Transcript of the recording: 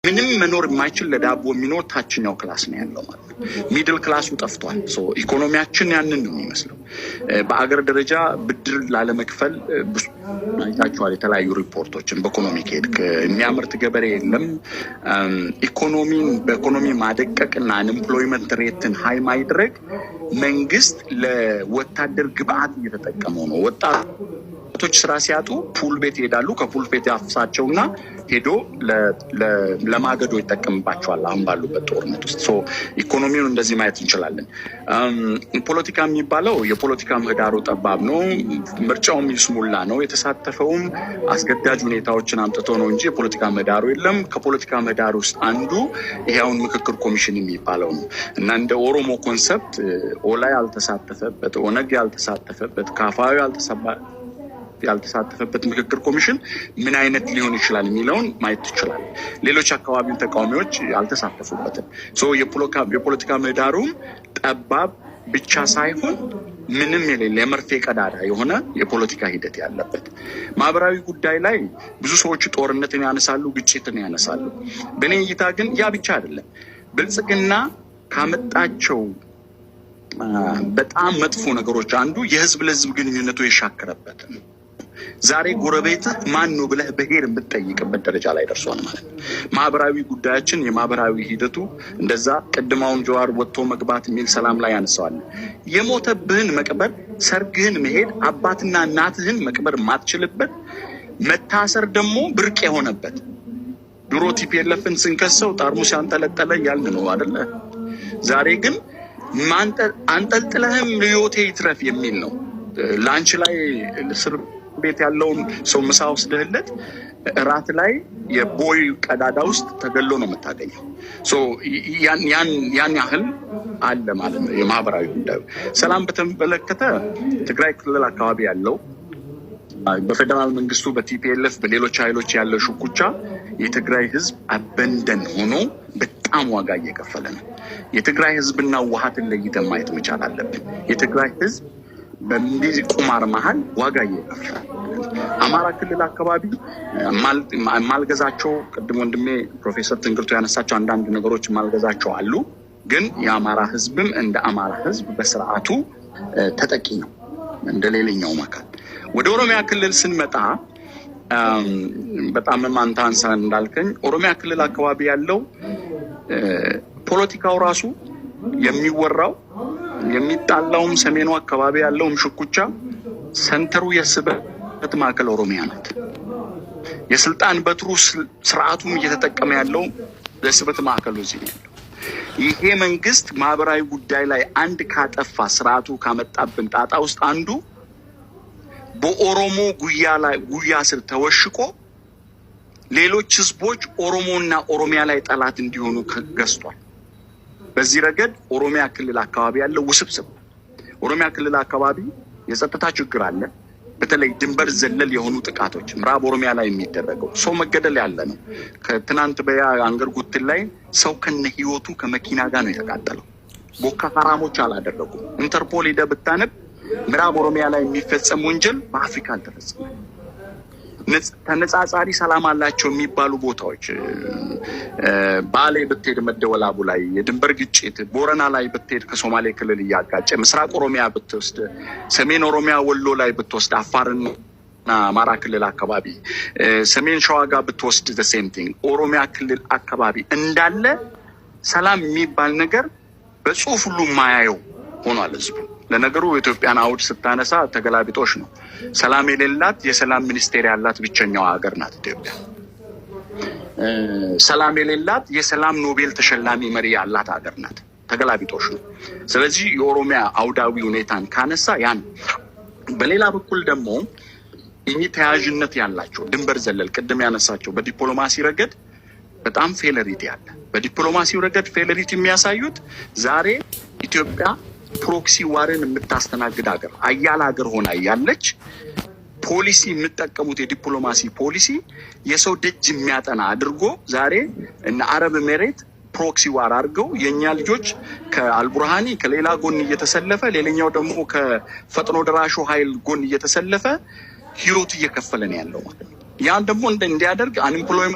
ምንም መኖር የማይችል ለዳቦ የሚኖር ታችኛው ክላስ ነው ያለው ማለት ነው። ሚድል ክላሱ ጠፍቷል። ኢኮኖሚያችን ያንን ነው የሚመስለው። በአገር ደረጃ ብድር ላለመክፈል ብዙ አይታችኋል። የተለያዩ ሪፖርቶችን በኢኮኖሚ ከሄድክ የሚያመርት ገበሬ የለም። በኢኮኖሚ ማደቀቅና አንኤምፕሎይመንት ሬትን ሃይ ማድረግ መንግስት ለወታደር ግብአት እየተጠቀመው ነው። ወጣቶች ስራ ሲያጡ ፑል ቤት ይሄዳሉ። ከፑል ቤት ያፍሳቸውና ሄዶ ለማገዶ ይጠቀምባቸዋል። አሁን ባሉበት ጦርነት ውስጥ ኢኮኖሚውን እንደዚህ ማየት እንችላለን። ፖለቲካ የሚባለው የፖለቲካ ምህዳሩ ጠባብ ነው። ምርጫውም ይስሙላ ነው። የተሳተፈውም አስገዳጅ ሁኔታዎችን አምጥቶ ነው እንጂ የፖለቲካ ምህዳሩ የለም። ከፖለቲካ ምህዳር ውስጥ አንዱ ይሄውን ምክክር ኮሚሽን የሚባለው ነው እና እንደ ኦሮሞ ኮንሰፕት ኦላ ያልተሳተፈበት፣ ኦነግ ያልተሳተፈበት፣ ካፋዊ ያልተሳተፈበት ምክክር ኮሚሽን ምን አይነት ሊሆን ይችላል የሚለውን ማየት ይችላል። ሌሎች አካባቢው ተቃዋሚዎች ያልተሳተፉበትም የፖለቲካ ምህዳሩም ጠባብ ብቻ ሳይሆን ምንም የሌለ የመርፌ ቀዳዳ የሆነ የፖለቲካ ሂደት ያለበት ማህበራዊ ጉዳይ ላይ ብዙ ሰዎች ጦርነትን ያነሳሉ፣ ግጭትን ያነሳሉ። በእኔ እይታ ግን ያ ብቻ አይደለም። ብልጽግና ካመጣቸው በጣም መጥፎ ነገሮች አንዱ የህዝብ ለህዝብ ግንኙነቱ የሻከረበት ነው። ዛሬ ጎረቤትህ ማን ነው ብለህ በሄር የምትጠይቅበት ደረጃ ላይ ደርሷል ማለት ነው። ማህበራዊ ጉዳያችን የማህበራዊ ሂደቱ እንደዛ ቅድማውን ጀዋር ወጥቶ መግባት የሚል ሰላም ላይ ያነሳዋል። የሞተብህን መቅበር፣ ሰርግህን መሄድ፣ አባትና እናትህን መቅበር ማትችልበት፣ መታሰር ደግሞ ብርቅ የሆነበት። ድሮ ቲፒኤልኤፍን ስንከሰው ጠርሙስ ያንጠለጠለ ያልን ነው አይደለ? ዛሬ ግን አንጠልጥለህም ህይወቴ ይትረፍ የሚል ነው። ላንች ላይ እስር ቤት ያለውን ሰው ምሳ ወስደህለት እራት ላይ የቦይ ቀዳዳ ውስጥ ተገሎ ነው የምታገኘው። ያን ያህል አለ ማለት ነው የማህበራዊ ጉዳዩ። ሰላም በተመለከተ ትግራይ ክልል አካባቢ ያለው በፌደራል መንግስቱ በቲፒኤልኤፍ በሌሎች ኃይሎች ያለው ሽኩቻ የትግራይ ህዝብ አበንደን ሆኖ በጣም ዋጋ እየከፈለ ነው። የትግራይ ህዝብና ውሃትን ለይተን ማየት መቻል አለብን። የትግራይ ህዝብ በሚዚ ቁማር መሃል ዋጋ እየከፈለ፣ አማራ ክልል አካባቢ ማልገዛቸው ቅድም ወንድሜ ፕሮፌሰር ትንግርቱ ያነሳቸው አንዳንድ ነገሮች ማልገዛቸው አሉ። ግን የአማራ ህዝብም እንደ አማራ ህዝብ በስርዓቱ ተጠቂ ነው እንደ ሌላኛው አካል። ወደ ኦሮሚያ ክልል ስንመጣ በጣም አንተ አንሳ እንዳልከኝ ኦሮሚያ ክልል አካባቢ ያለው ፖለቲካው ራሱ የሚወራው የሚጣላውም ሰሜኑ አካባቢ ያለውም ሽኩቻ ሰንተሩ የስበት ማዕከል ኦሮሚያ ናት። የስልጣን በትሩ ስርዓቱም እየተጠቀመ ያለው የስበት ማዕከሉ እዚህ ነው ያለው። ይሄ መንግስት ማህበራዊ ጉዳይ ላይ አንድ ካጠፋ ስርዓቱ ካመጣብን ጣጣ ውስጥ አንዱ በኦሮሞ ጉያ ስር ተወሽቆ ሌሎች ህዝቦች ኦሮሞና ኦሮሚያ ላይ ጠላት እንዲሆኑ ገዝቷል። በዚህ ረገድ ኦሮሚያ ክልል አካባቢ ያለው ውስብስብ፣ ኦሮሚያ ክልል አካባቢ የጸጥታ ችግር አለ። በተለይ ድንበር ዘለል የሆኑ ጥቃቶች ምዕራብ ኦሮሚያ ላይ የሚደረገው ሰው መገደል ያለ ነው። ከትናንት በያ አንገር ጉትል ላይ ሰው ከነ ህይወቱ ከመኪና ጋር ነው የተቃጠለው። ቦካ ሐራሞች አላደረጉም። ኢንተርፖል ሄደህ ብታነብ ምዕራብ ኦሮሚያ ላይ የሚፈጸም ወንጀል በአፍሪካ አልተፈጸመም። ተነጻጻሪ ሰላም አላቸው የሚባሉ ቦታዎች ባሌ ብትሄድ መደወላቡ ላይ የድንበር ግጭት፣ ቦረና ላይ ብትሄድ ከሶማሌ ክልል እያጋጨ፣ ምስራቅ ኦሮሚያ ብትወስድ፣ ሰሜን ኦሮሚያ ወሎ ላይ ብትወስድ፣ አፋርና አማራ ክልል አካባቢ፣ ሰሜን ሸዋ ጋር ብትወስድ the same thing። ኦሮሚያ ክልል አካባቢ እንዳለ ሰላም የሚባል ነገር በጽሁፍ ሁሉ ማያየው ሆኗል ህዝቡ። ለነገሩ የኢትዮጵያን አውድ ስታነሳ ተገላቢጦሽ ነው። ሰላም የሌላት የሰላም ሚኒስቴር ያላት ብቸኛዋ ሀገር ናት ኢትዮጵያ። ሰላም የሌላት የሰላም ኖቤል ተሸላሚ መሪ ያላት ሀገር ናት። ተገላቢጦሽ ነው። ስለዚህ የኦሮሚያ አውዳዊ ሁኔታን ካነሳ ያን፣ በሌላ በኩል ደግሞ እኚህ ተያያዥነት ያላቸው ድንበር ዘለል ቅድም ያነሳቸው በዲፕሎማሲ ረገድ በጣም ፌለሪቲ አለ። በዲፕሎማሲው ረገድ ፌለሪቲ የሚያሳዩት ዛሬ ኢትዮጵያ ፕሮክሲ ዋርን የምታስተናግድ ሀገር አያል ሀገር ሆና ያለች ፖሊሲ የምትጠቀሙት የዲፕሎማሲ ፖሊሲ የሰው ደጅ የሚያጠና አድርጎ ዛሬ እና አረብ ኤሚሬት ፕሮክሲ ዋር አድርገው የኛ ልጆች ከአልቡርሃኒ ከሌላ ጎን እየተሰለፈ ሌላኛው ደግሞ ከፈጥኖ ደራሹ ኃይል ጎን እየተሰለፈ ህይወት እየከፈለ ነው ያለው ማለት ነው። ያን ደግሞ እንዲያደርግ አንኤምፕሎይመንት